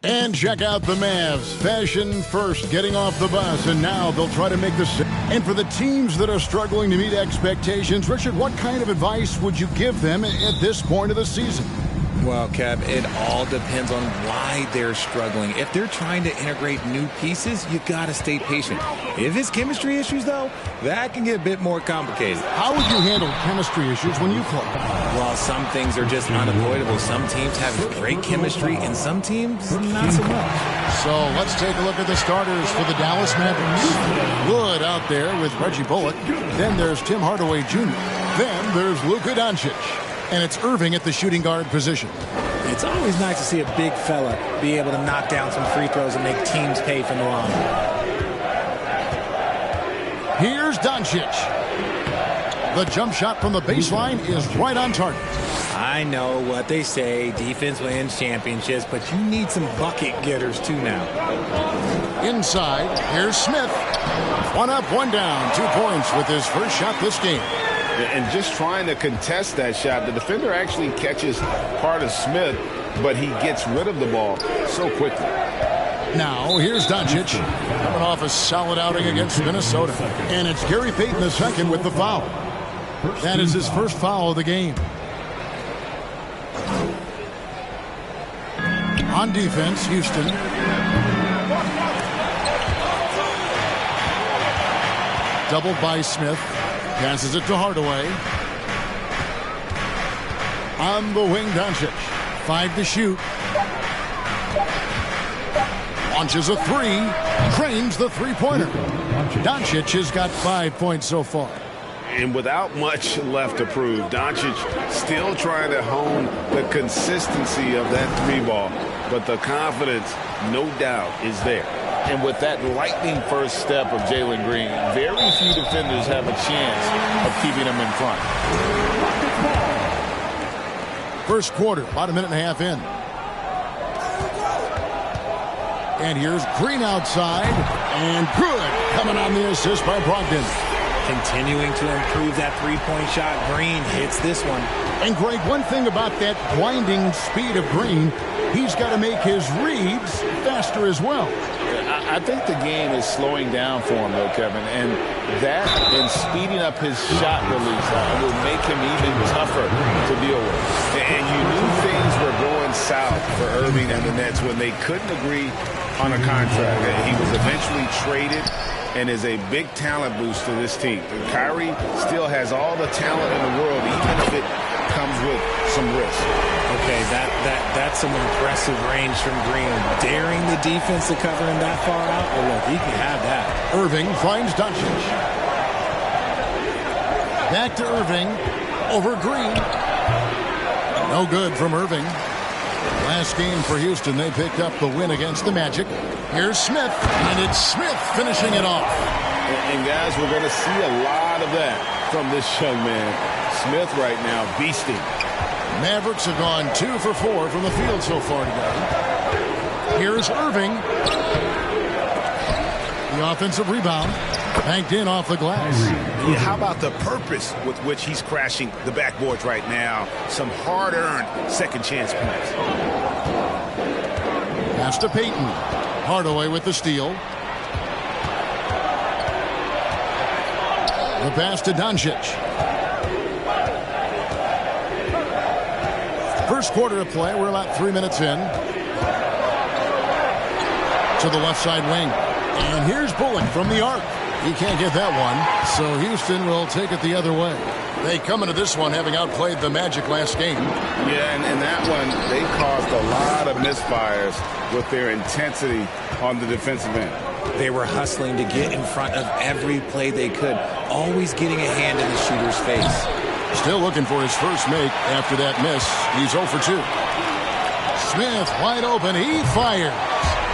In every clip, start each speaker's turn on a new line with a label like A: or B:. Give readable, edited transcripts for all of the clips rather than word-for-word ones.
A: And check out the Mavs. Fashion first, getting off the bus, and now they'll try to make the same. And for the teams that are struggling to meet expectations, Richard, what kind of advice would you give them at this point of the season?
B: Well, Kev, it all depends on why they're struggling. If they're trying to integrate new pieces, you got to stay patient. If it's chemistry issues, though, that can get a bit more complicated.
A: How would you handle chemistry issues when you play?
B: Well, some things are just unavoidable. Some teams have great chemistry, and some teams not so much.
A: So let's take a look at the starters for the Dallas Mavericks. Wood out there with Reggie Bullock. Then there's Tim Hardaway Jr. Then there's Luka Doncic. And it's Irving at the shooting guard position.
C: It's always nice to see a big fella be able to knock down some free throws and make teams pay from the line.
A: Here's Doncic. The jump shot from the baseline is right on target.
C: I know what they say, defense wins championships, but you need some bucket getters too now.
A: Inside, here's Smith. One up, one down, 2 points with his first shot this game.
D: And just trying to contest that shot, the defender actually catches part of Smith, but he gets rid of the ball so quickly.
A: Now, here's Doncic, coming off a solid outing against Minnesota. And it's Gary Payton II with the foul. That is his first foul of the game. On defense, Houston. Doubled by Smith. Passes it to Hardaway. On the wing, Doncic. 5 to shoot. Launches a 3. Trains the three-pointer. Doncic has got 5 points so far.
D: And without much left to prove, Doncic still trying to hone the consistency of that three ball. But the confidence, no doubt, is there. And with that lightning first step of Jalen Green, very few defenders have a chance of keeping him in front.
A: First quarter, about a minute and a half in. And here's Green outside. And good. Coming on the assist by Brogdon.
C: Continuing to improve that three-point shot. Green hits this one.
A: And, Greg, one thing about that blinding speed of Green, he's got to make his reads faster as well.
D: I think the game is slowing down for him, though, Kevin. And that and speeding up his shot release will make him even tougher to deal with. And you knew things were going south for Irving and the Nets when they couldn't agree on a contract. He was eventually traded and is a big talent boost to this team. And Kyrie still has all the talent in the world, even if it comes with some risk.
C: Okay, that's some impressive range from Green. Daring the defense to cover him that far out. Oh, look, he can have that.
A: Irving finds Doncic. Back to Irving. Over Green. No good from Irving. Last game for Houston, they picked up the win against the Magic. Here's Smith, and it's Smith finishing it off.
D: And guys, we're going to see a lot of that from this young man. Smith right now beasting.
A: Mavericks have gone 2 for 4 from the field so far today. Here's Irving. The offensive rebound. Banked in off the glass.
E: Yeah, how about the purpose with which he's crashing the backboards right now? Some hard-earned second chance points.
A: Pass to Payton. Hardaway with the steal. The pass to Doncic. First quarter of play. We're about 3 minutes in. To the left side wing. And here's Bullock from the arc. He can't get that one, so Houston will take it the other way. They come into this one having outplayed the Magic last game.
D: Yeah, and that one, they caused a lot of misfires with their intensity on the defensive end.
B: They were hustling to get in front of every play they could, always getting a hand in the shooter's face.
A: Still looking for his first make after that miss. He's 0 for 2. Smith wide open. He fires.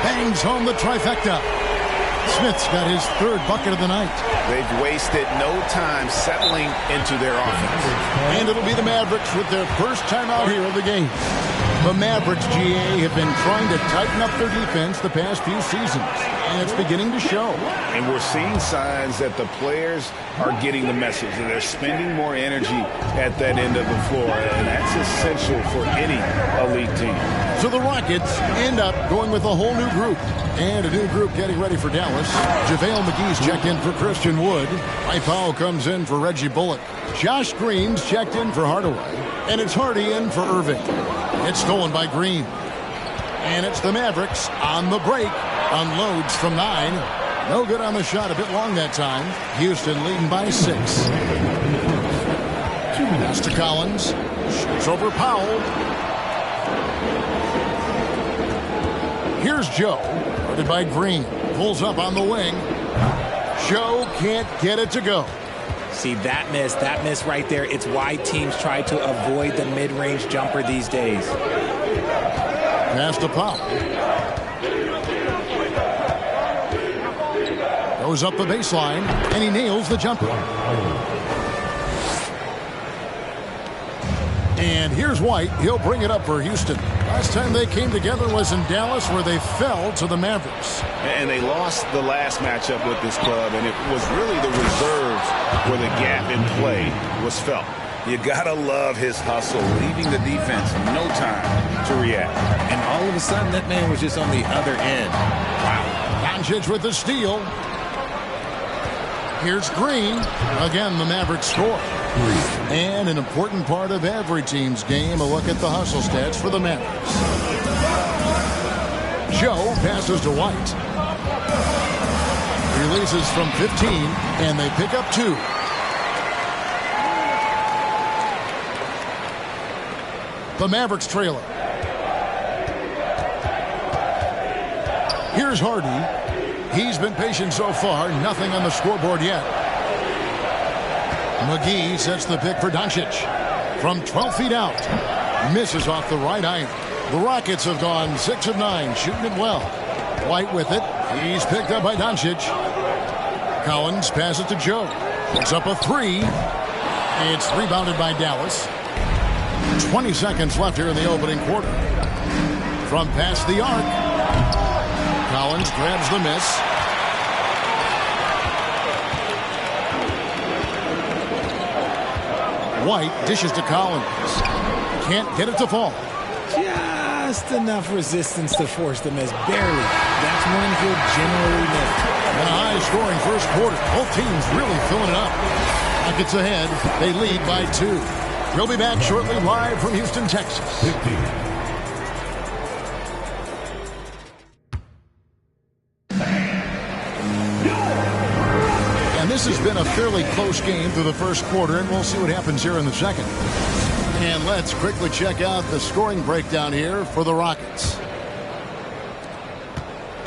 A: Bangs home the trifecta. Smith's got his third bucket of the night.
E: They've wasted no time settling into their offense.
A: And it'll be the Mavericks with their first time out here of the game. The Mavericks, GA, have been trying to tighten up their defense the past few seasons, and it's beginning to show.
D: And we're seeing signs that the players are getting the message, and they're spending more energy at that end of the floor, and that's essential for any elite team.
A: So the Rockets end up going with a whole new group. And a new group getting ready for Dallas. JaVale McGee's checked in for Christian Wood. Mike Powell comes in for Reggie Bullock. Josh Green's checked in for Hardaway. And it's Hardy in for Irving. It's stolen by Green. And it's the Mavericks on the break. Unloads from 9. No good on the shot. A bit long that time. Houston leading by 6. Pass to Collins. Shoots over Powell. Here's Joe. Guarded by Green. Pulls up on the wing. Joe can't get it to go.
B: See, that miss right there, it's why teams try to avoid the mid-range jumper these days.
A: Pass to Powell. Goes up the baseline, and he nails the jumper. And here's White. He'll bring it up for Houston. Last time they came together was in Dallas, where they fell to the Mavericks.
E: And they lost the last matchup with this club, and it was really the reserves where the gap in play was felt. You gotta love his hustle, leaving the defense no time to react.
B: And all of a sudden, that man was just on the other end.
A: Wow. Doncic with the steal. Here's Green. Again, the Mavericks score. And an important part of every team's game, a look at the hustle stats for the Mavericks. Joe passes to White. Releases from 15, and they pick up 2. The Mavericks trailer. Here's Hardy. He's been patient so far. Nothing on the scoreboard yet. McGee sets the pick for Doncic. From 12 feet out. Misses off the right iron. The Rockets have gone 6 of 9, shooting it well. White with it. He's picked up by Doncic. Collins passes to Joe. Puts up a 3. It's rebounded by Dallas. 20 seconds left here in the opening quarter. From past the arc. Collins grabs the miss. White dishes to Collins. Can't get it to fall.
C: Just enough resistance to force the miss. Barely. That's when he'll generally miss.
A: A high-scoring first quarter. Both teams really filling it up. Rockets ahead. They lead by 2. We'll be back shortly live from Houston, Texas. This has been a fairly close game through the first quarter, and we'll see what happens here in the second. And let's quickly check out the scoring breakdown here for the Rockets.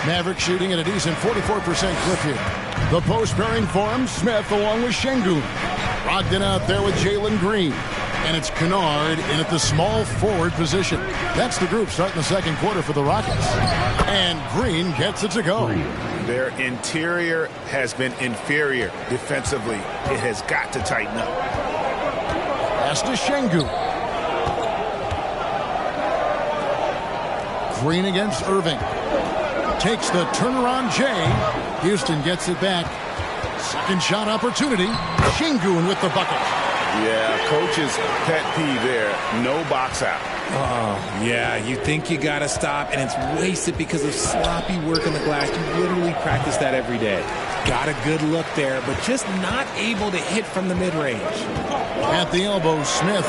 A: Mavericks shooting at a decent 44% clip here. The post pairing forms Smith along with Şengün. Brogdon out there with Jalen Green. And it's Kennard in at the small forward position. That's the group starting the second quarter for the Rockets. And Green gets it to go.
E: Their interior has been inferior defensively. It has got to tighten up.
A: Pass to Şengün. Green against Irving. Takes the turnaround Jay. Houston gets it back. Second shot opportunity. Şengün with the bucket.
E: Yeah, coach's pet peeve there. No box out.
B: Oh, yeah, you think you got to stop, and it's wasted because of sloppy work on the glass. You literally practice that every day. Got a good look there, but just not able to hit from the mid-range.
A: At the elbow, Smith.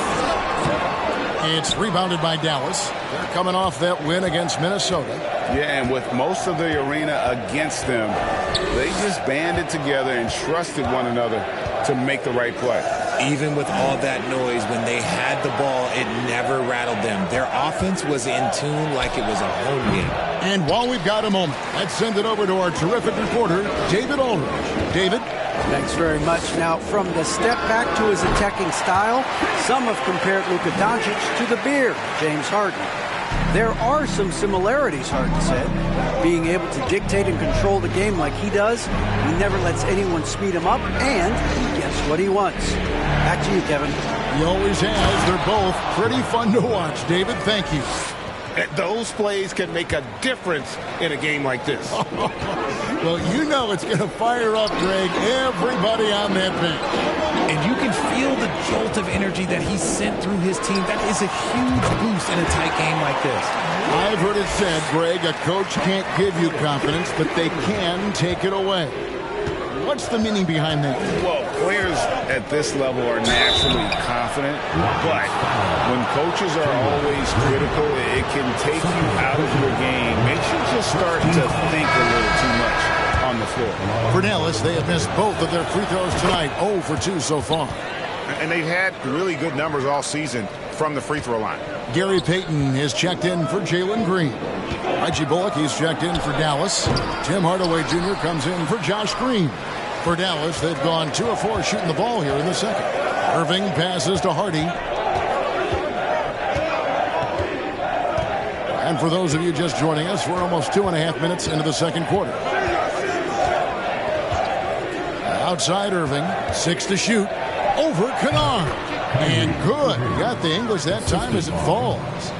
A: It's rebounded by Dallas. They're coming off that win against Minnesota.
E: Yeah, and with most of the arena against them, they just banded together and trusted one another to make the right play.
B: Even with all that noise, when they had the ball, it never rattled them. Their offense was in tune like it was a home game.
A: And while we've got a moment, let's send it over to our terrific reporter, David Aldridge. David?
F: Thanks very much. Now, from the step back to his attacking style, some have compared Luka Doncic to the beard, James Harden. There are some similarities, Harden said. Being able to dictate and control the game like he does, he never lets anyone speed him up, and he gets what he wants. Back to you, Kevin.
A: He always has. They're both pretty fun to watch. David, thank you.
E: Those plays can make a difference in a game like this.
A: Well, you know it's going to fire up, Greg, everybody on that bench.
B: And you can feel the jolt of energy that he sent through his team. That is a huge boost in a tight game like this.
A: I've heard it said, Greg, a coach can't give you confidence, but they can take it away. What's the meaning behind that?
E: Well, players at this level are naturally confident, but when coaches are always critical, it can take you out of your game. Makes you just start to think a little too much on the floor.
A: For Dallas, they have missed both of their free throws tonight, 0 for 2 so far.
G: And they've had really good numbers all season from the free throw line.
A: Gary Payton is checked in for Jalen Green. Reggie Bullock, he's checked in for Dallas. Tim Hardaway Jr. comes in for Josh Green. For Dallas, they've gone 2 of 4 shooting the ball here in the second. Irving passes to Hardy. And for those of you just joining us, we're almost 2.5 minutes into the second quarter. Outside Irving, 6 to shoot. Over Kennard. And good. Got the English that time as it falls.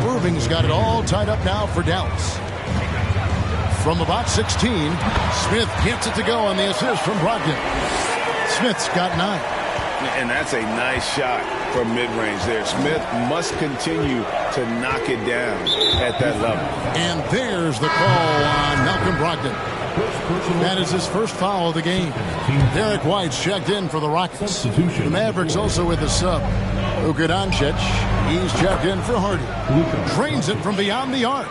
A: Irving's got it all tied up now for Dallas. From about 16, Smith gets it to go on the assist from Brogdon. Smith's got 9.
E: And that's a nice shot from mid-range there. Smith must continue to knock it down at that level.
A: And there's the call on Malcolm Brogdon. That is his first foul of the game. Derek White's checked in for the Rockets. The Mavericks also with the sub. Luka Doncic, he's checked in for Hardy. Drains it from beyond the arc.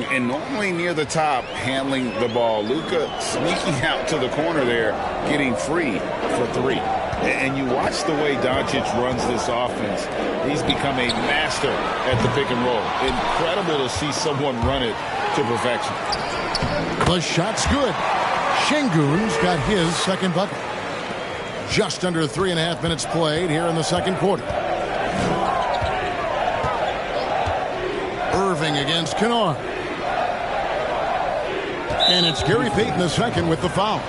E: And normally near the top, handling the ball. Luka sneaking out to the corner there, getting free for 3. And you watch the way Doncic runs this offense. He's become a master at the pick and roll. Incredible to see someone run it to perfection.
A: The shot's good. Şengün's got his second bucket. Just under 3.5 minutes played here in the second quarter. Irving against Kennard. And it's Gary Payton the second with the foul.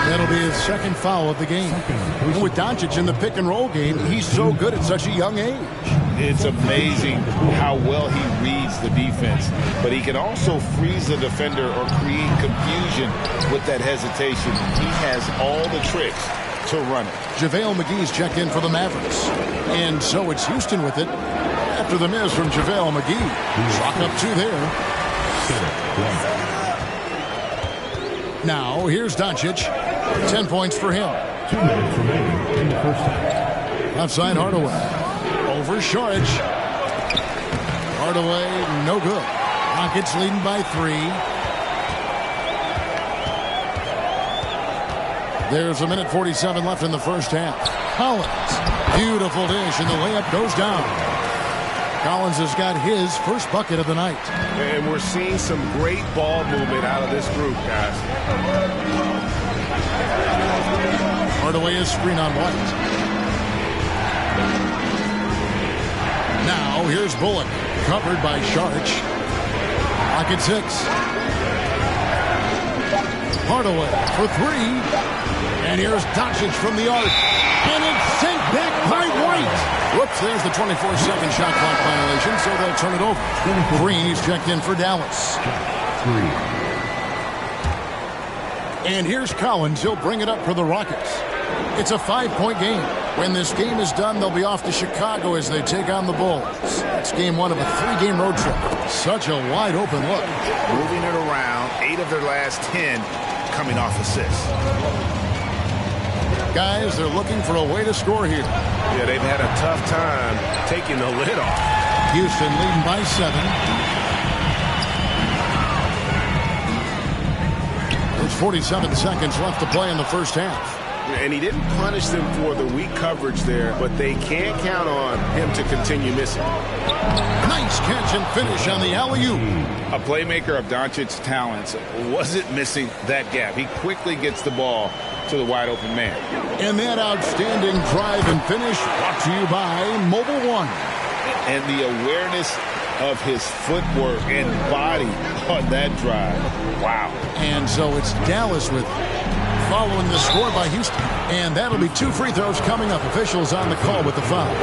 A: That'll be his second foul of the game. And with Doncic in the pick and roll game, he's so good at such a young age.
E: It's amazing how well he reads the defense, but he can also freeze the defender or create confusion with that hesitation. He has all the tricks to run it.
A: JaVale McGee's checked in for the Mavericks. And so it's Houston with it after the miss from JaVale McGee. Clock up 2 there. Now, here's Doncic. 10 points for him.
H: 2 minutes remaining in the first half.
A: Outside Hardaway. Over Saric. Hardaway, no good. Rockets leading by 3. There's 1:47 left in the first half. Collins. Beautiful dish, and the layup goes down. Collins has got his first bucket of the night.
G: And we're seeing some great ball movement out of this group, guys.
A: Hardaway is screen on White. Now here's Bullock, covered by Saric. Pocket 6. Hardaway for 3. And here's Doncic from the arc. And it's sent back by White. Whoops, there's the 24-second shot clock violation, so they'll turn it over. Green is checked in for Dallas. 3. And here's Collins. He'll bring it up for the Rockets. It's a 5-point game. When this game is done, they'll be off to Chicago as they take on the Bulls. It's game 1 of a 3-game road trip. Such a wide-open look.
G: Moving it around, 8 of their last 10 coming off assists.
A: Guys, they're looking for a way to score here.
G: Yeah, they've had a tough time taking the lid off.
A: Houston leading by 7. There's 47 seconds left to play in the first half.
G: And he didn't punish them for the weak coverage there, but they can't count on him to continue missing.
A: Nice catch and finish on the alley-oop.
E: A playmaker of Doncic's talents wasn't missing that gap. He quickly gets the ball to the wide-open man.
A: And that outstanding drive and finish brought to you by Mobile One.
E: And the awareness of his footwork and body on that drive. Wow.
A: And so it's Dallas with following the score by Houston. And that'll be 2 free throws coming up. Officials on the call with the foul.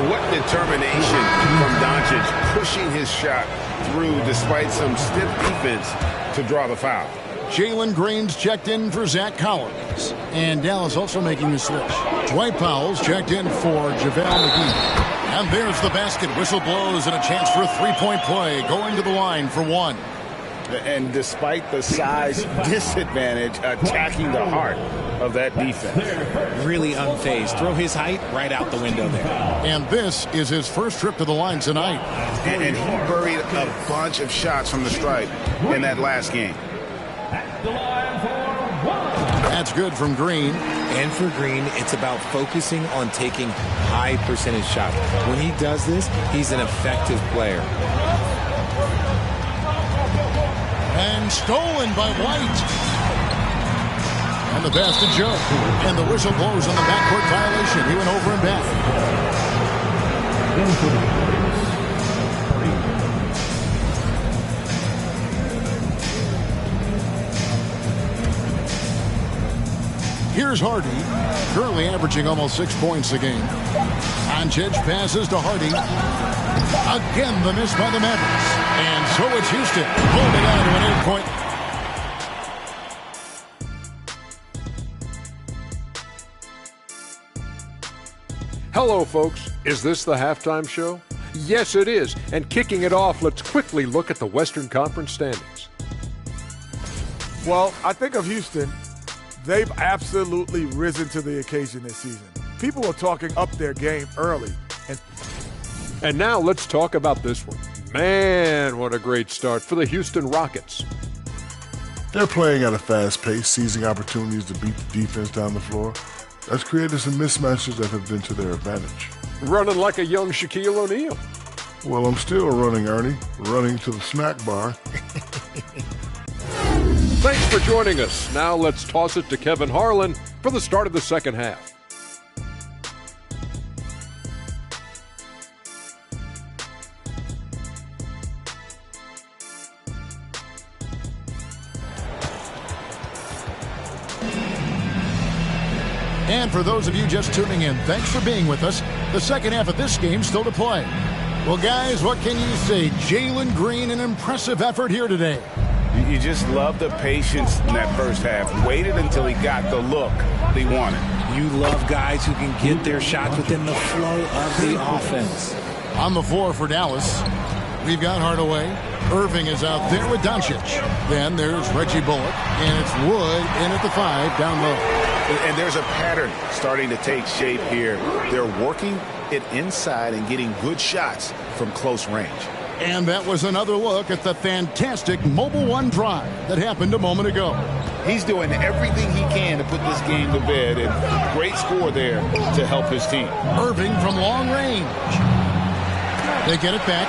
G: What determination from Doncic, pushing his shot through despite some stiff defense to draw the foul.
A: Jalen Green's checked in for Zach Collins. And Dallas also making the switch. Dwight Powell's checked in for JaVale McGee. And there's the basket. Whistle blows and a chance for a three-point play. Going to the line for one.
G: And despite the size disadvantage, attacking the heart of that defense.
B: Really unfazed. Throw his height right out the window there.
A: And this is his first trip to the line tonight.
G: And he buried a bunch of shots from the stripe in that last game.
A: That's good from Green.
B: And for Green, it's about focusing on taking high percentage shots. When he does this, he's an effective player.
A: And stolen by White. And the pass to Joe. And the whistle blows on the backcourt violation. He went over and back. Here's Hardy, currently averaging almost 6 points a game. Doncic passes to Hardy. Again, the miss by the Mavericks. And so it's Houston holding on to an 8-point.
I: Hello, folks. Is this the halftime show? Yes, it is. And kicking it off, let's quickly look at the Western Conference standings.
J: Well, I think of Houston. They've absolutely risen to the occasion this season. People are talking up their game early.
I: And now let's talk about this one. Man, what a great start for the Houston Rockets.
K: They're playing at a fast pace, seizing opportunities to beat the defense down the floor. That's created some mismatches that have been to their advantage.
I: Running like a young Shaquille O'Neal.
K: Well, I'm still running, Ernie. Running to the snack bar.
I: Thanks for joining us. Now let's toss it to Kevin Harlan for the start of the second half.
A: And for those of you just tuning in, thanks for being with us. The second half of this game still to play. Well, guys, what can you say? Jalen Green, an impressive effort here today.
G: You just love the patience in that first half. Waited until he got the look he wanted.
B: You love guys who can get their shots within the flow of the offense.
A: On the floor for Dallas, we've got Hardaway. Irving is out there with Doncic. Then there's Reggie Bullock, and it's Wood in at the 5 down low.
G: And there's a pattern starting to take shape here. They're working it inside and getting good shots from close range.
A: And that was another look at the fantastic Mobile One drive that happened a moment ago.
G: He's doing everything he can to put this game to bed, and great score there to help his team.
A: Irving from long range. They get it back.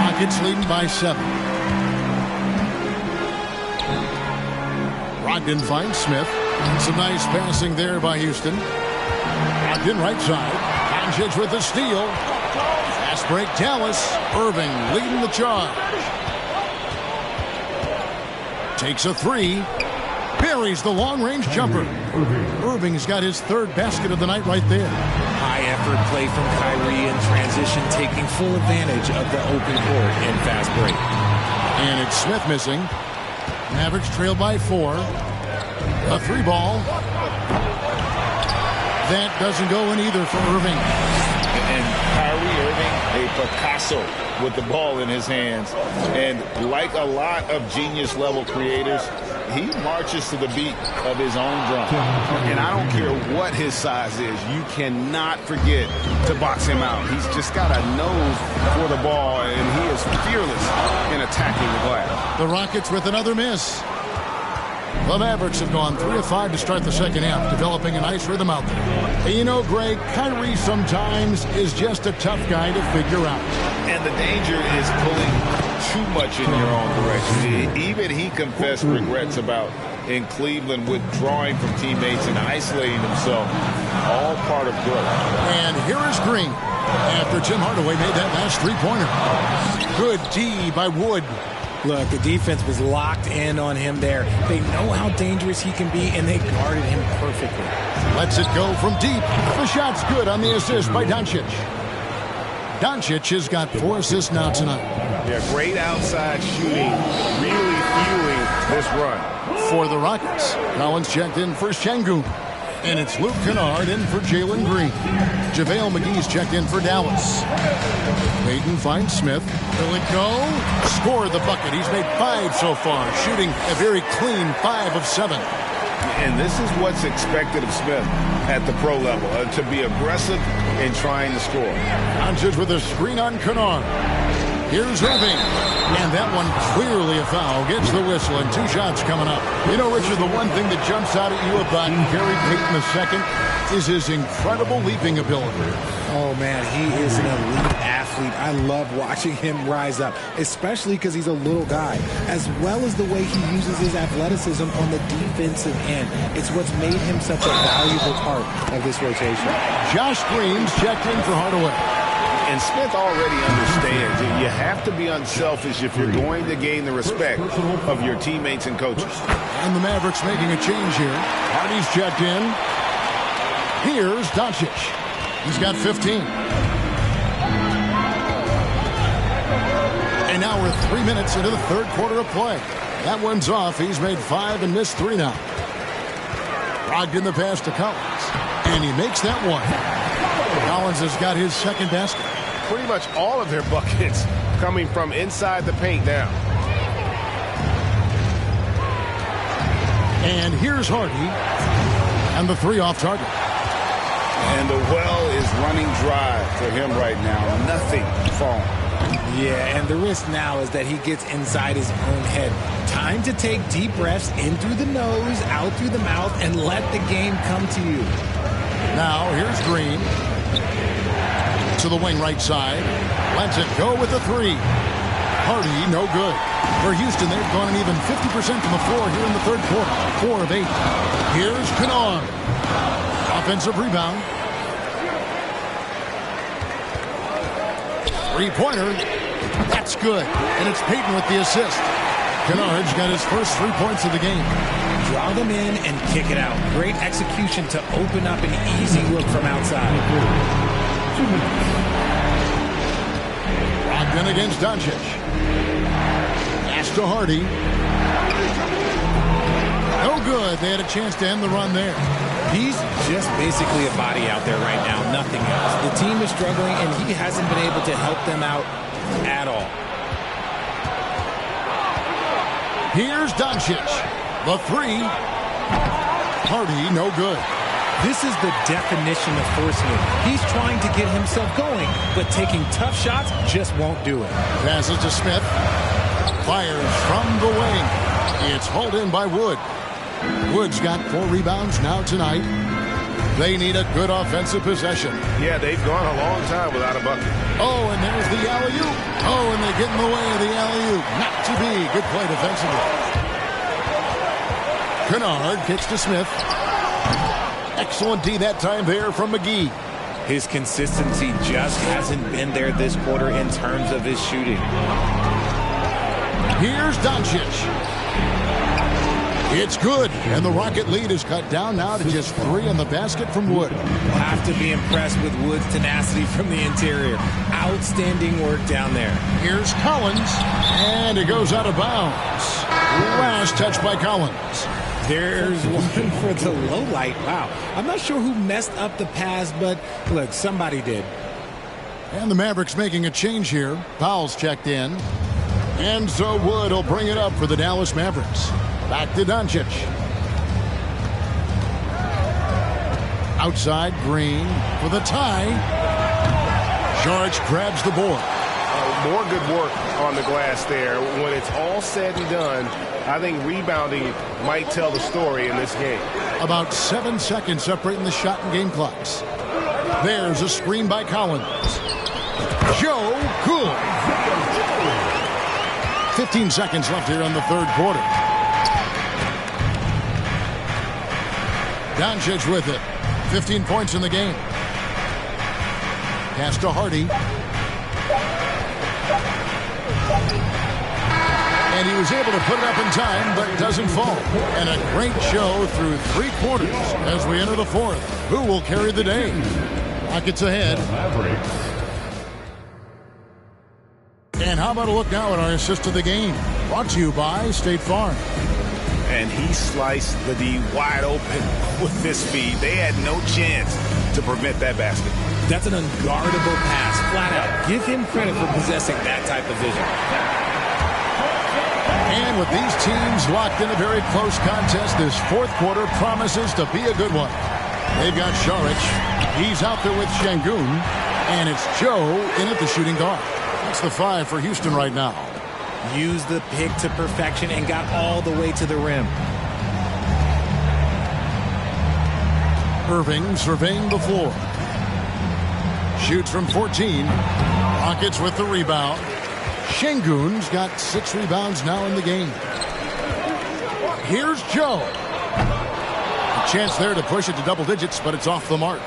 A: Rockets leading by 7. Brogdon finds Smith. Some nice passing there by Houston. Brogdon right side. Doncic with the steal. Fast break Dallas. Irving leading the charge. Takes a 3. Buries the long-range jumper. Irving's got his third basket of the night right there.
B: High effort play from Kyrie in transition, taking full advantage of the open court in fast break.
A: And it's Smith missing. Mavericks trail by 4. A 3 ball. That doesn't go in either for Irving.
G: And Kyrie Irving, a Picasso with the ball in his hands. And like a lot of genius-level creators, he marches to the beat of his own drum. And I don't care what his size is, you cannot forget to box him out. He's just got a nose for the ball, and he is fearless in attacking the glass.
A: The Rockets with another miss. The Mavericks have gone 3 of 5 to start the second half, developing a nice rhythm out there. And you know, Greg, Kyrie sometimes is just a tough guy to figure out.
G: And the danger is pulling too much in your own direction. Even he confessed regrets about in Cleveland withdrawing from teammates and isolating himself. All part of growth.
A: And here is Green after Tim Hardaway made that last three-pointer. Good D by Wood.
B: Look, the defense was locked in on him there. They know how dangerous he can be, and they guarded him perfectly.
A: Lets it go from deep. The shot's good on the assist by Doncic. Doncic has got 4 assists now tonight.
C: Yeah, great outside shooting, really fueling this run.
A: For the Rockets, Collins checked in for Şengün. And it's Luke Kennard in for Jalen Green. JaVale McGee's checked in for Dallas. Payton finds Smith. Will it go? Score the bucket. He's made 5 so far, shooting a very clean 5 of 7.
E: And this is what's expected of Smith at the pro level, to be aggressive in trying to score.
A: Doncic with a screen on Kennard. Here's Irving. And that one clearly a foul. Gets the whistle and 2 shots coming up. You know, Richard, the one thing that jumps out at you about Gary Payton II is his incredible leaping ability.
B: Oh, man, he is an elite athlete. I love watching him rise up, especially because he's a little guy, as well as the way he uses his athleticism on the defensive end. It's what's made him such a valuable part of this rotation.
A: Josh Green's checked in for Hardaway.
E: And Smith already understands that you have to be unselfish if you're going to gain the respect of your teammates and coaches.
A: And the Mavericks making a change here. Hardy's checked in. Here's Doncic. He's got 15. And now we're 3 minutes into the third quarter of play. That one's off. He's made 5 and missed 3 now. Rogged in the pass to Collins. And he makes that one. Collins has got his second basket.
C: Pretty much all of their buckets coming from inside the paint now.
A: And here's Hardy. And the 3 off target.
E: And the well is running dry for him right now. Nothing falling.
B: Yeah, and the risk now is that he gets inside his own head. Time to take deep breaths in through the nose, out through the mouth, and let the game come to you.
A: Now, here's Green. To the wing right side. Lets it go with the 3. Hardy, no good. For Houston, they've gone an even 50% from the floor here in the third quarter. 4 of 8. Here's Kennard. Offensive rebound. 3-pointer. That's good. And it's Payton with the assist. Kennard's got his first 3 points of the game.
B: Draw them in and kick it out. Great execution to open up an easy look from outside.
A: Rocked in against Doncic. Pass to Hardy. No good. They had a chance to end the run there.
B: He's just basically a body out there right now, nothing else. The team is struggling, and he hasn't been able to help them out at all.
A: Here's Doncic. The 3. Hardy, no good.
B: This is the definition of forcing it. He's trying to get himself going, but taking tough shots just won't do it.
A: Passes to Smith. Fires from the wing. It's hauled in by Wood. Wood's got 4 rebounds now tonight. They need a good offensive possession.
C: Yeah, they've gone a long time without a bucket.
A: Oh, and there's the alley-oop. Oh, and they get in the way of the alley-oop. Not to be. Good play defensively. Kennard kicks to Smith. Excellent D that time there from McGee.
B: His consistency just hasn't been there this quarter in terms of his shooting.
A: Here's Doncic. It's good, and the Rocket lead is cut down now to just 3 in the basket from Wood.
B: We'll have to be impressed with Wood's tenacity from the interior. Outstanding work down there.
A: Here's Collins, and it goes out of bounds. Last touch by Collins.
B: There's one for the low light. Wow. I'm not sure who messed up the pass, but look, somebody did.
A: And the Mavericks making a change here. Powell's checked in. And so Wood will bring it up for the Dallas Mavericks. Back to Doncic. Outside, Green for the tie. George grabs the board.
C: More good work on the glass there. When it's all said and done, I think rebounding might tell the story in this game.
A: About 7 seconds separating the shot and game clocks. There's a screen by Collins. Joe Good. 15 seconds left here in the third quarter. Doncic with it. 15 points in the game. Pass to Hardy. And And he was able to put it up in time, but doesn't fall. And a great show through 3 quarters as we enter the 4th. Who will carry the day? Rockets ahead. And how about a look now at our assist of the game? Brought to you by State Farm.
E: And he sliced the D wide open with this speed. They had no chance to prevent that basket.
B: That's an unguardable pass, flat out. Give him credit for possessing that type of vision.
A: And with these teams locked in a very close contest, this 4th quarter promises to be a good one. They've got Šarić. He's out there with Şengün. And it's Joe in at the shooting guard. That's the 5 for Houston right now.
B: Used the pick to perfection and got all the way to the rim.
A: Irving surveying the floor. Shoots from 14. Rockets with the rebound. Şengün's got 6 rebounds now in the game. Here's Joe. A chance there to push it to double digits, but it's off the mark.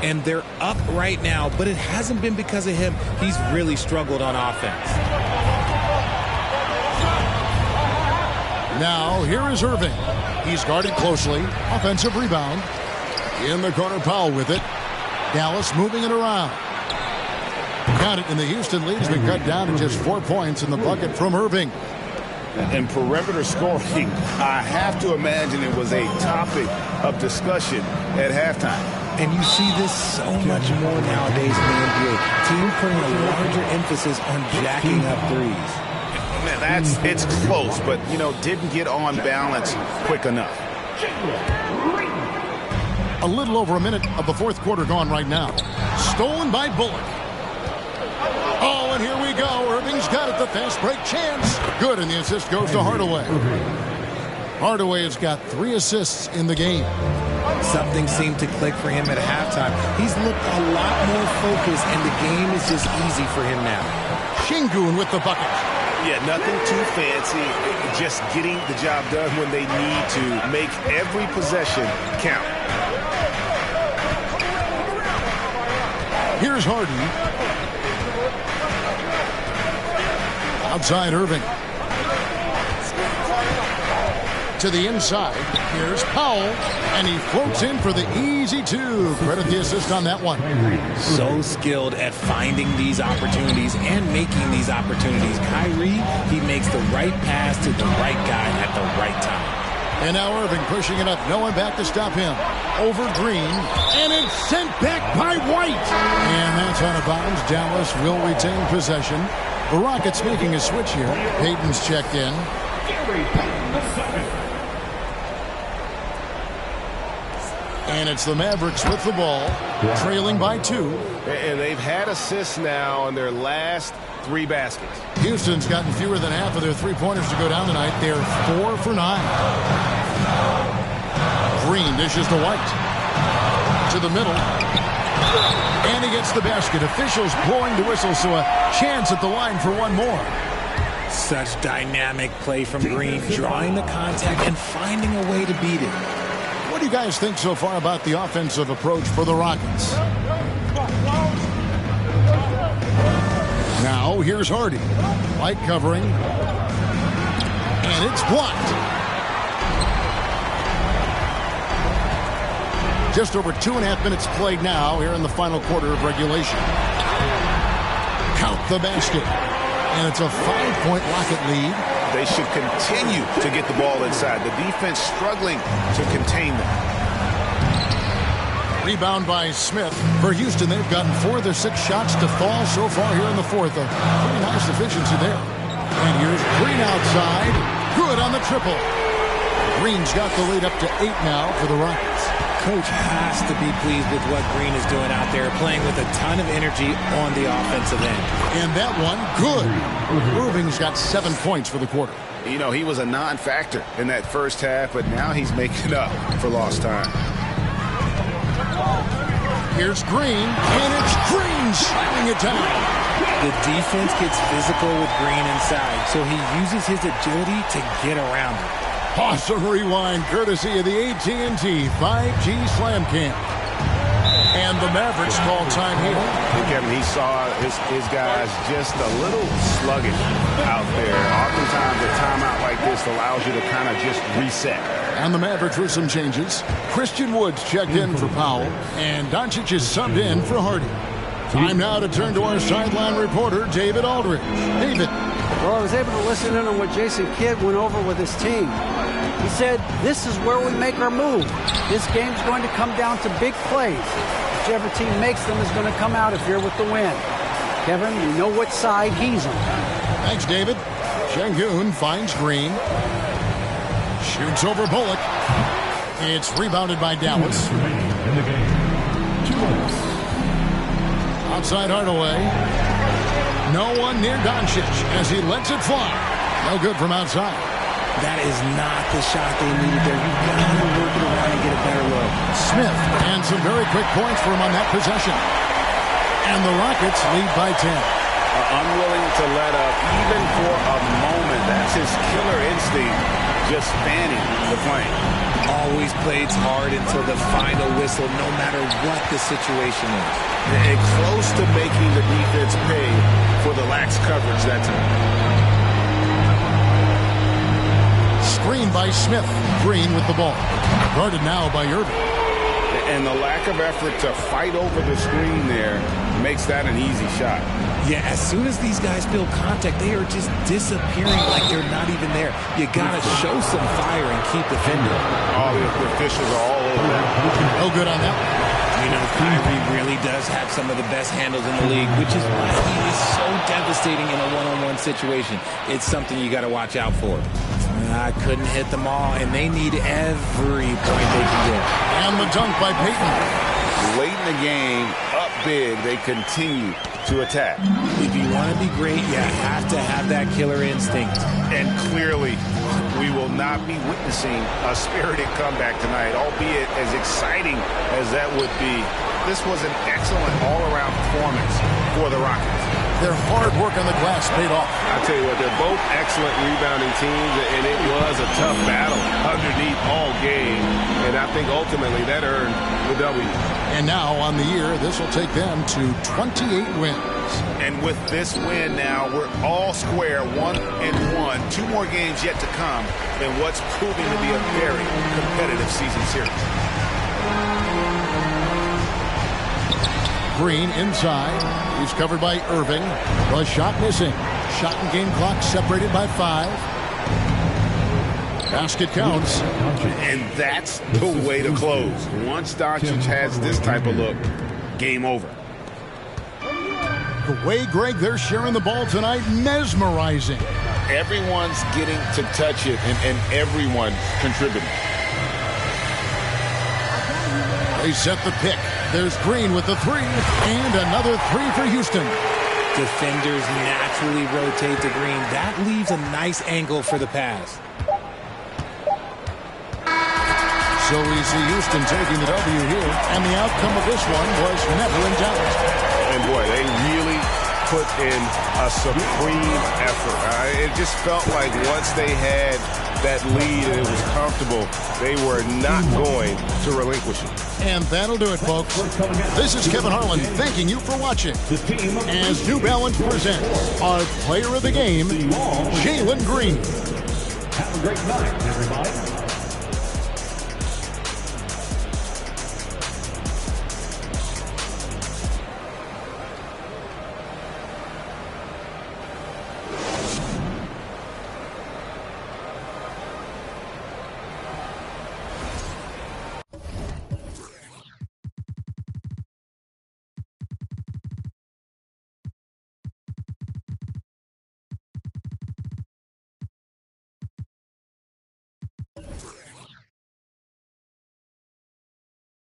B: And they're up right now, but it hasn't been because of him. He's really struggled on offense.
A: Now, here is Irving. He's guarded closely. Offensive rebound. In the corner, Powell with it. Dallas moving it around. Got it, and the Houston lead has been cut down to just 4 points in the bucket from Irving.
E: And perimeter scoring, I have to imagine it was a topic of discussion at halftime.
B: And you see this so much more nowadays in the NBA. Team putting a larger emphasis on jacking up threes.
E: It's close, but, didn't get on balance quick enough.
A: A little over a minute of the 4th quarter gone right now. Stolen by Bullock. Oh, and here we go. Irving's got it. The fast break chance. Good, and the assist goes to Hardaway. Hardaway has got 3 assists in the game.
B: Something seemed to click for him at halftime. He's looked a lot more focused, and the game is just easy for him now.
A: Şengün with the bucket.
E: Yeah, nothing too fancy. Just getting the job done when they need to. Make every possession count.
A: Here's Harden. Outside Irving. To the inside. Here's Powell. And he floats in for the easy 2. Credit the assist on that one.
B: So skilled at finding these opportunities and making these opportunities. Kyrie, he makes the right pass to the right guy at the right time.
A: And now Irving pushing it up. No one back to stop him. Over Green. And it's sent back by White. And that's out of bounds. Dallas will retain possession. The Rockets making a switch here. Payton's checked in. And it's the Mavericks with the ball, trailing by 2.
E: And they've had assists now on their last 3 baskets.
A: Houston's gotten fewer than half of their 3-pointers to go down tonight. They're 4 for 9. Green dishes to White. To the middle. And he gets the basket. Officials blowing the whistle, so a chance at the line for one more.
B: Such dynamic play from Green, drawing the contact and finding a way to beat it.
A: What do you guys think so far about the offensive approach for the Rockets? Now, here's Hardy. White covering. And it's blocked. Just over 2.5 minutes played now here in the final quarter of regulation. Count the basket. And it's a 5-point Rocket lead.
E: They should continue to get the ball inside. The defense struggling to contain them.
A: Rebound by Smith. For Houston, they've gotten 4 of their 6 shots to fall so far here in the 4th. A pretty nice efficiency there. And here's Green outside. Good on the triple. Green's got the lead up to 8 now for the Rockets.
B: Coach has to be pleased with what Green is doing out there, playing with a ton of energy on the offensive end.
A: And that one, good. Irving's got 7 points for the quarter.
E: He was a non-factor in that first half, but now he's making up for lost time.
A: Here's Green, and it's Green slamming it down.
B: The defense gets physical with Green inside, so he uses his agility to get around it.
A: Awesome rewind, courtesy of the AT&T 5G Slam Cam. And the Mavericks call time here.
E: Kevin, he saw his guys just a little sluggish out there. Oftentimes, a just allows you to kind of just reset.
A: And the Mavericks with some changes. Christian Woods checked in for Powell, and Doncic is subbed in for Hardy. Time now to turn to our sideline reporter, David Aldridge. David.
F: Well, I was able to listen in on what Jason Kidd went over with his team. He said, this is where we make our move. This game's going to come down to big plays. Whichever team makes them is going to come out of here with the win. Kevin, we know what side he's on.
A: Thanks, David. Şengün finds Green. Shoots over Bullock. It's rebounded by Dallas. Outside Hardaway. No one near Doncic as he lets it fly. No good from outside.
B: That is not the shot they needed there. You've got to work it around and get a better look.
A: Smith, and some very quick points for him on that possession. And the Rockets lead by 10.
E: Unwilling to let up even for a moment. That's his killer instinct, just fanning the flame.
B: Always plays hard until the final whistle, no matter what the situation is.
E: And close to making the defense pay for the lax coverage that time.
A: Screen by Smith. Green with the ball. Guarded now by Irving.
E: And the lack of effort to fight over the screen there makes that an easy shot.
B: Yeah, as soon as these guys feel contact, they are just disappearing like they're not even there. You got to show some fire and keep defending.
E: Oh, the officials are all over that.
A: No good on that one.
B: You know, Kyrie really does have some of the best handles in the league, which is why he is so devastating in a one-on-one situation. It's something you got to watch out for. I couldn't hit them all, and they need every point they can get.
A: And the dunk by Payton.
E: Late in the game, up big, they continue to attack.
B: If you want to be great, you have to have that killer instinct.
E: And clearly, we will not be witnessing a spirited comeback tonight, albeit as exciting as that would be. This was an excellent all-around performance for the Rockets.
A: Their hard work on the glass paid off.
L: I tell you what, they're both excellent rebounding teams, and it was a tough battle underneath all game. And I think ultimately that earned the W.
A: And now on the year, this will take them to 28 wins.
E: And with this win now, we're all square, 1-1. 2 more games yet to come in what's proving to be a very competitive season series.
A: Green inside. He's covered by Irving. The shot missing. Shot and game clock separated by 5. Basket counts.
E: And that's the way to close. Once Doncic has this type of look, game over.
A: The way, Greg, they're sharing the ball tonight, mesmerizing.
E: Everyone's getting to touch it, and everyone contributing.
A: They set the pick. There's Green with the 3, and another 3 for Houston.
B: Defenders naturally rotate to Green. That leaves a nice angle for the pass.
A: So we see Houston taking the W here, and the outcome of this one was never in doubt.
L: And boy, they really put in a supreme effort. It just felt like once they had that lead and it was comfortable, they were not going to relinquish it.
A: And that'll do it, folks. This is Kevin Harlan thanking you for watching as New Balance presents our player of the game, Jalen Green.
H: Have a great night, everyone.